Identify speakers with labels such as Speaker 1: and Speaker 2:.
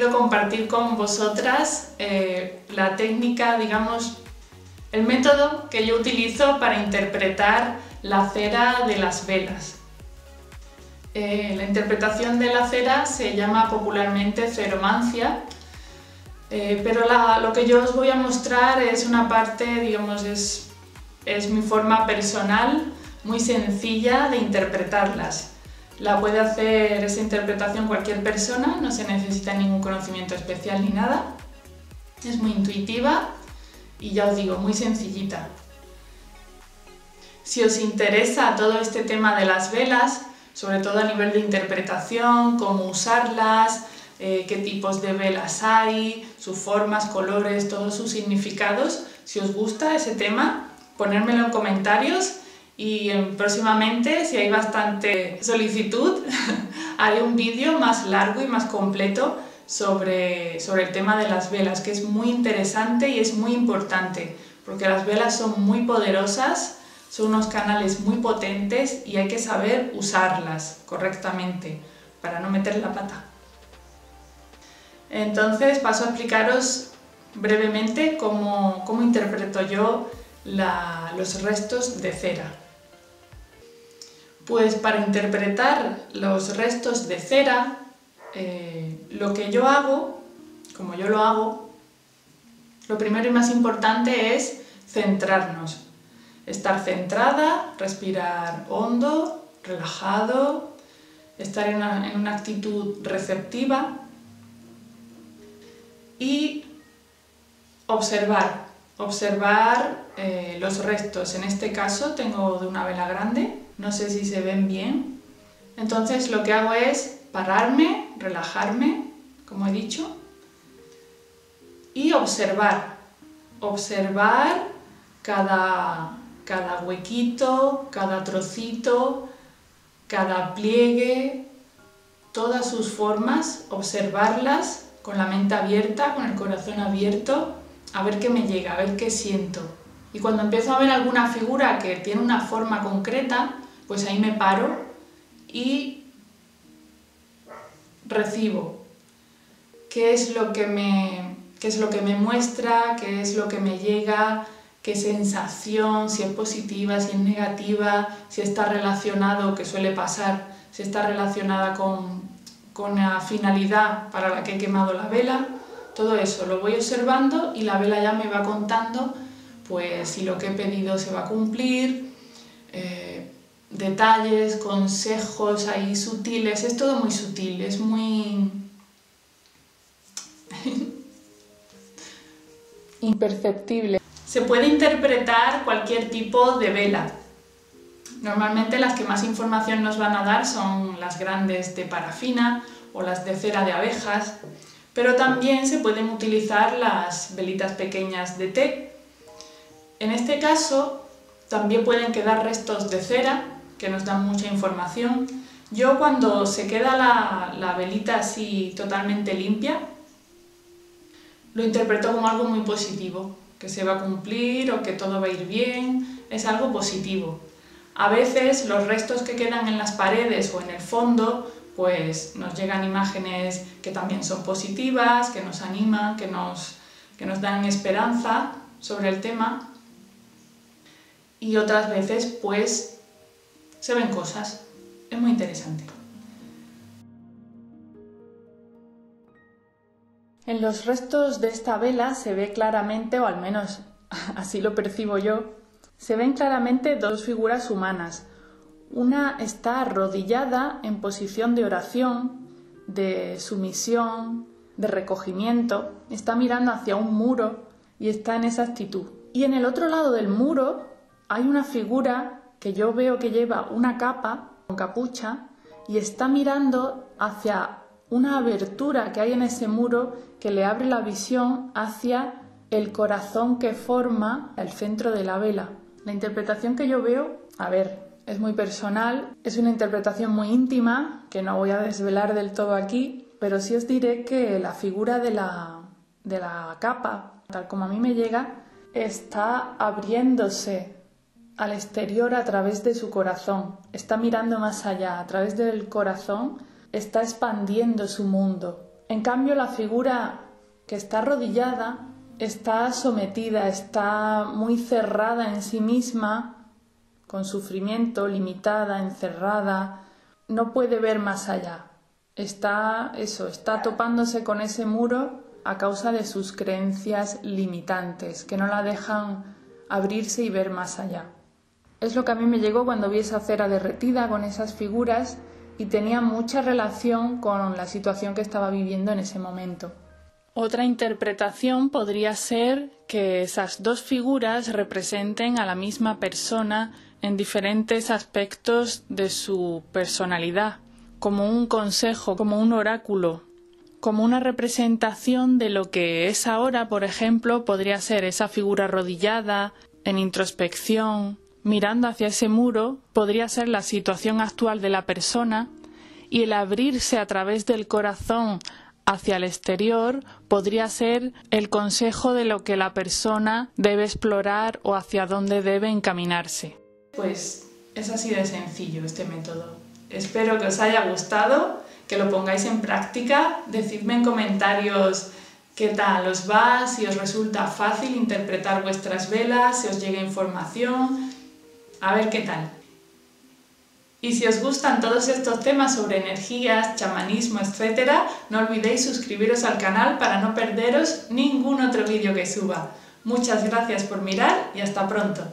Speaker 1: querido compartir con vosotras la técnica, digamos, el método que yo utilizo para interpretar la cera de las velas. La interpretación de la cera se llama popularmente ceromancia, pero lo que yo os voy a mostrar es una parte, digamos, es mi forma personal, muy sencilla de interpretarlas. La puede hacer esa interpretación cualquier persona, no se necesita ningún conocimiento especial ni nada. Es muy intuitiva y ya os digo, muy sencillita. Si os interesa todo este tema de las velas, sobre todo a nivel de interpretación, cómo usarlas, qué tipos de velas hay, sus formas, colores, todos sus significados, si os gusta ese tema, ponérmelo en comentarios. Y próximamente, si hay bastante solicitud, haré un vídeo más largo y más completo sobre el tema de las velas, que es muy interesante y es muy importante, porque las velas son muy poderosas, son unos canales muy potentes y hay que saber usarlas correctamente para no meter la pata. Entonces paso a explicaros brevemente cómo interpreto yo los restos de cera. Pues para interpretar los restos de cera, lo que yo hago, como yo lo hago, lo primero y más importante es centrarnos. Estar centrada, respirar hondo, relajado, estar en una actitud receptiva y observar los restos. En este caso tengo de una vela grande, no sé si se ven bien. Entonces lo que hago es pararme, relajarme, como he dicho, y observar cada huequito, cada trocito, cada pliegue, todas sus formas, observarlas con la mente abierta, con el corazón abierto, a ver qué me llega, a ver qué siento. Y cuando empiezo a ver alguna figura que tiene una forma concreta, pues ahí me paro y recibo. ¿Qué es lo que me muestra? ¿Qué es lo que me llega? ¿Qué sensación? Si es positiva, si es negativa, si está relacionado, que suele pasar, si está relacionada con la finalidad para la que he quemado la vela. Todo eso lo voy observando y la vela ya me va contando pues si lo que he pedido se va a cumplir, detalles, consejos ahí sutiles, es todo muy sutil, es muy imperceptible. Se puede interpretar cualquier tipo de vela. Normalmente las que más información nos van a dar son las grandes de parafina o las de cera de abejas, pero también se pueden utilizar las velitas pequeñas de té. En este caso también pueden quedar restos de cera que nos dan mucha información. Yo cuando se queda la velita así totalmente limpia, lo interpreto como algo muy positivo, que se va a cumplir o que todo va a ir bien, es algo positivo. A veces los restos que quedan en las paredes o en el fondo, pues nos llegan imágenes que también son positivas, que nos animan, que nos dan esperanza sobre el tema. Y otras veces pues se ven cosas, es muy interesante. En los restos de esta vela se ve claramente, o al menos así lo percibo yo, se ven claramente dos figuras humanas. Una está arrodillada en posición de oración, de sumisión, de recogimiento, está mirando hacia un muro y está en esa actitud. Y en el otro lado del muro hay una figura que yo veo que lleva una capa con capucha y está mirando hacia una abertura que hay en ese muro que le abre la visión hacia el corazón que forma el centro de la vela. La interpretación que yo veo, a ver, es muy personal, es una interpretación muy íntima que no voy a desvelar del todo aquí, pero sí os diré que la figura de la capa, tal como a mí me llega, está abriéndose al exterior a través de su corazón, está mirando más allá, a través del corazón está expandiendo su mundo, En cambio, la figura que está arrodillada está sometida, está muy cerrada en sí misma, con sufrimiento, limitada, encerrada, no puede ver más allá. Está topándose con ese muro a causa de sus creencias limitantes, que no la dejan abrirse y ver más allá. Es lo que a mí me llegó cuando vi esa cera derretida con esas figuras y tenía mucha relación con la situación que estaba viviendo en ese momento. Otra interpretación podría ser que esas dos figuras representen a la misma persona en diferentes aspectos de su personalidad, como un consejo, como un oráculo, como una representación de lo que es ahora. Por ejemplo, podría ser esa figura arrodillada, en introspección, mirando hacia ese muro, podría ser la situación actual de la persona, y el abrirse a través del corazón hacia el exterior podría ser el consejo de lo que la persona debe explorar o hacia dónde debe encaminarse. Pues es así de sencillo este método. Espero que os haya gustado, que lo pongáis en práctica. Decidme en comentarios qué tal os va, si os resulta fácil interpretar vuestras velas, si os llega información, a ver qué tal. Y si os gustan todos estos temas sobre energías, chamanismo, etc., no olvidéis suscribiros al canal para no perderos ningún otro vídeo que suba. Muchas gracias por mirar y hasta pronto.